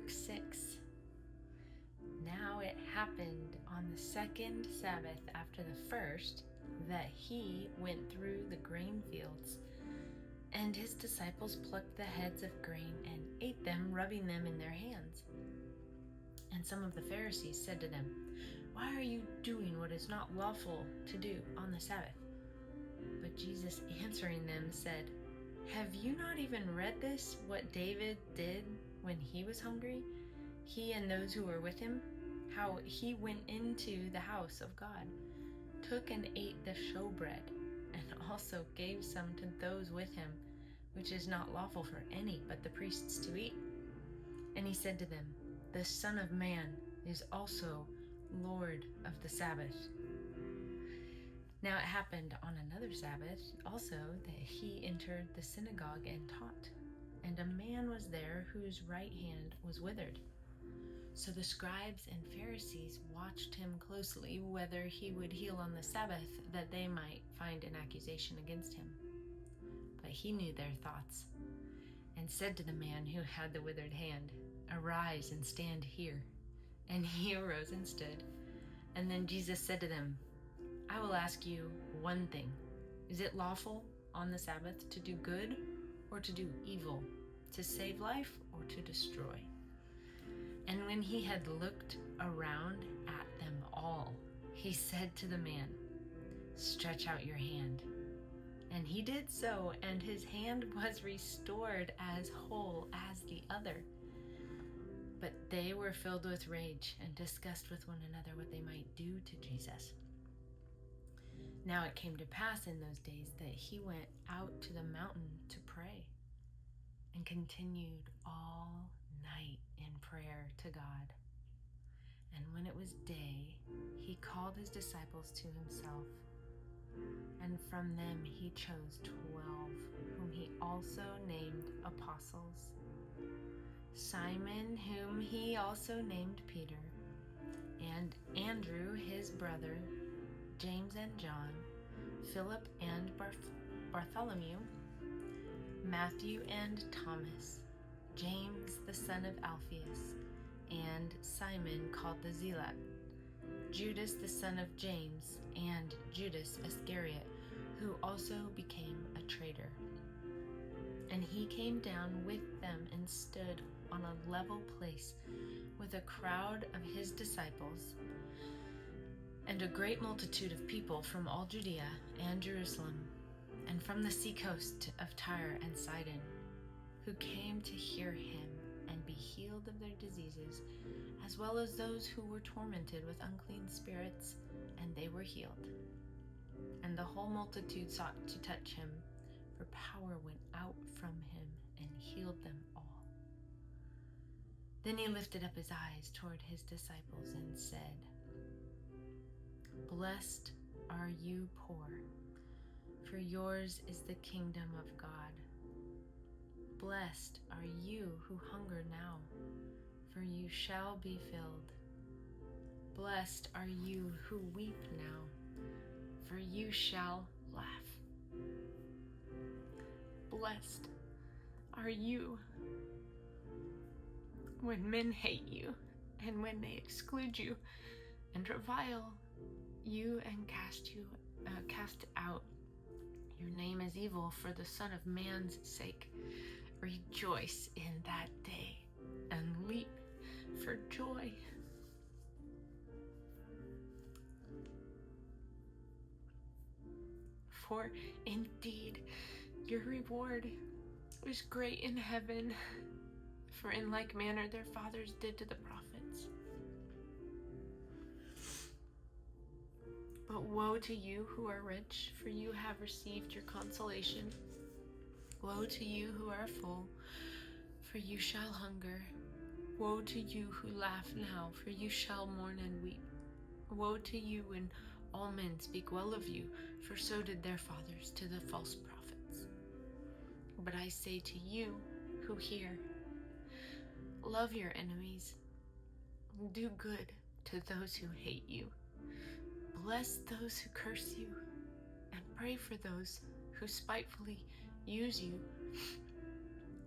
Mark 6. Now it happened on the second Sabbath after the first that he went through the grain fields, and his disciples plucked the heads of grain and ate them, rubbing them in their hands. And some of the Pharisees said to them, "Why are you doing what is not lawful to do on the Sabbath?" But Jesus answering them said, "Have you not even read this, what David did when he was hungry, he and those who were with him? How he went into the house of God, took and ate the showbread, and also gave some to those with him, which is not lawful for any but the priests to eat. And he said to them, the Son of Man is also Lord of the Sabbath." Now it happened on another Sabbath also that he entered the synagogue and taught, and a man was there whose right hand was withered. So the scribes and Pharisees watched him closely, whether he would heal on the Sabbath, that they might find an accusation against him. But he knew their thoughts, and said to the man who had the withered hand, "Arise and stand here." And he arose and stood. And then Jesus said to them, "I will ask you one thing. Is it lawful on the Sabbath to do good or to do evil, to save life or to destroy?" And when he had looked around at them all, he said to the man, "Stretch out your hand." And he did so, and his hand was restored as whole as the other. But they were filled with rage and discussed with one another what they might do to Jesus. Now it came to pass in those days that he went out to the mountain to pray, and continued all night in prayer to God. And when it was day, he called his disciples to himself, and from them he chose 12, whom he also named apostles: Simon, whom he also named Peter, and Andrew his brother, James and John, Philip and Bartholomew, Matthew and Thomas, James the son of Alphaeus, and Simon called the Zealot, Judas the son of James, and Judas Iscariot, who also became a traitor. And he came down with them and stood on a level place with a crowd of his disciples and a great multitude of people from all Judea and Jerusalem, and from the seacoast of Tyre and Sidon, who came to hear him and be healed of their diseases, as well as those who were tormented with unclean spirits, and they were healed. And the whole multitude sought to touch him, for power went out from him and healed them all. Then he lifted up his eyes toward his disciples and said, "Blessed are you poor, for yours is the kingdom of God. Blessed are you who hunger now, for you shall be filled. Blessed are you who weep now, for you shall laugh. Blessed are you when men hate you, and when they exclude you, and revile you, and cast out your name as evil for the Son of Man's sake. Rejoice in that day, and leap for joy. For indeed your reward is great in heaven, for in like manner their fathers did to the prophets. But woe to you who are rich, for you have received your consolation. Woe to you who are full, for you shall hunger. Woe to you who laugh now, for you shall mourn and weep. Woe to you when all men speak well of you, for so did their fathers to the false prophets. But I say to you who hear, love your enemies, do good to those who hate you, bless those who curse you, and pray for those who spitefully use you.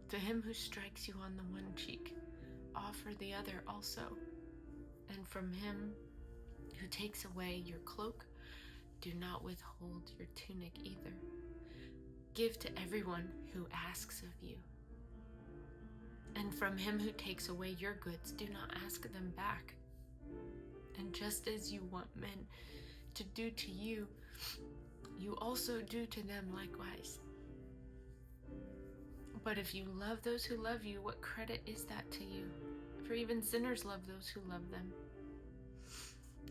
To him who strikes you on the one cheek, offer the other also. And from him who takes away your cloak, do not withhold your tunic either. Give to everyone who asks of you. And from him who takes away your goods, do not ask them back. And just as you want men to do to you, you also do to them likewise. But if you love those who love you, what credit is that to you? For even sinners love those who love them.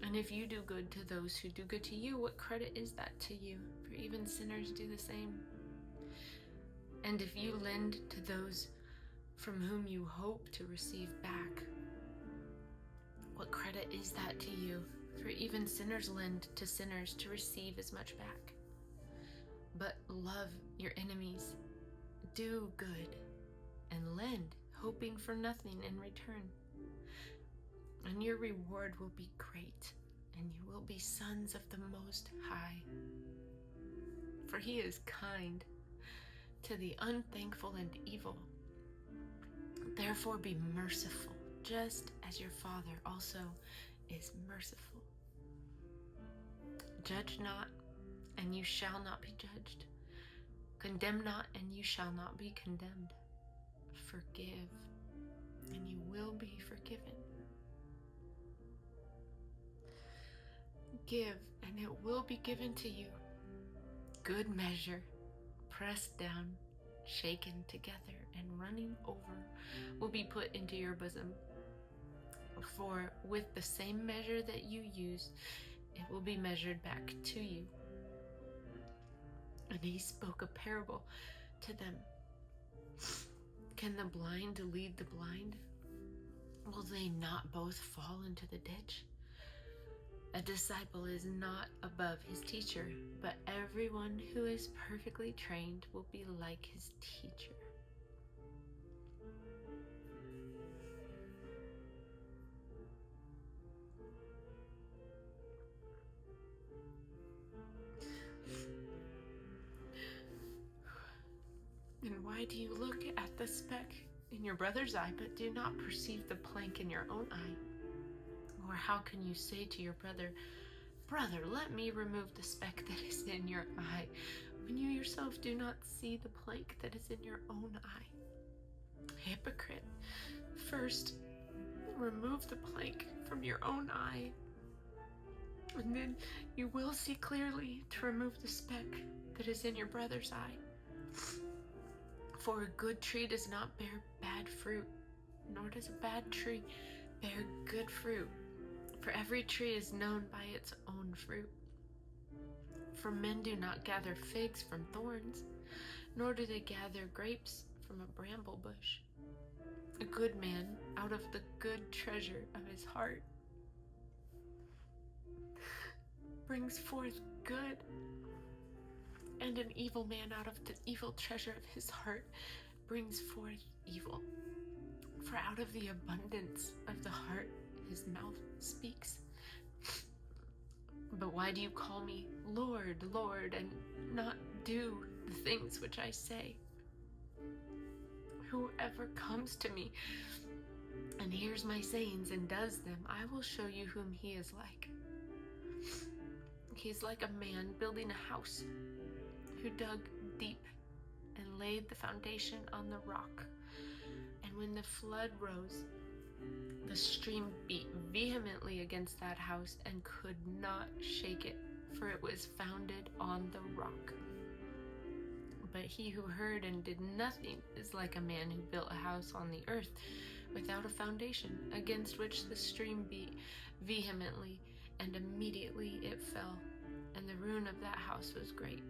And if you do good to those who do good to you, what credit is that to you? For even sinners do the same. And if you lend to those from whom you hope to receive back, what credit is that to you? For even sinners lend to sinners to receive as much back. But love your enemies, do good, and lend, hoping for nothing in return. And your reward will be great, and you will be sons of the Most High. For he is kind to the unthankful and evil. Therefore be merciful, just as your Father also is merciful. Judge not, and you shall not be judged. Condemn not, and you shall not be condemned. Forgive, and you will be forgiven. Give, and it will be given to you. Good measure, pressed down, shaken together, and running over will be put into your bosom. For with the same measure that you use, it will be measured back to you. And he spoke a parable to them. Can the blind lead the blind? Will they not both fall into the ditch? A disciple is not above his teacher, but everyone who is perfectly trained will be like his teacher. And why do you look at the speck in your brother's eye, but do not perceive the plank in your own eye? Or how can you say to your brother, "Brother, let me remove the speck that is in your eye," when you yourself do not see the plank that is in your own eye? Hypocrite, first remove the plank from your own eye, and then you will see clearly to remove the speck that is in your brother's eye. For a good tree does not bear bad fruit, nor does a bad tree bear good fruit. For every tree is known by its own fruit. For men do not gather figs from thorns, nor do they gather grapes from a bramble bush. A good man out of the good treasure of his heart brings forth good, and an evil man out of the evil treasure of his heart brings forth evil. For out of the abundance of the heart his mouth speaks. But why do you call me Lord, Lord, and not do the things which I say? Whoever comes to me and hears my sayings and does them, I will show you whom he is like. He is like a man building a house, who dug deep and laid the foundation on the rock. And when the flood rose, the stream beat vehemently against that house and could not shake it, for it was founded on the rock. But he who heard and did nothing is like a man who built a house on the earth without a foundation, against which the stream beat vehemently, and immediately it fell, and the ruin of that house was great.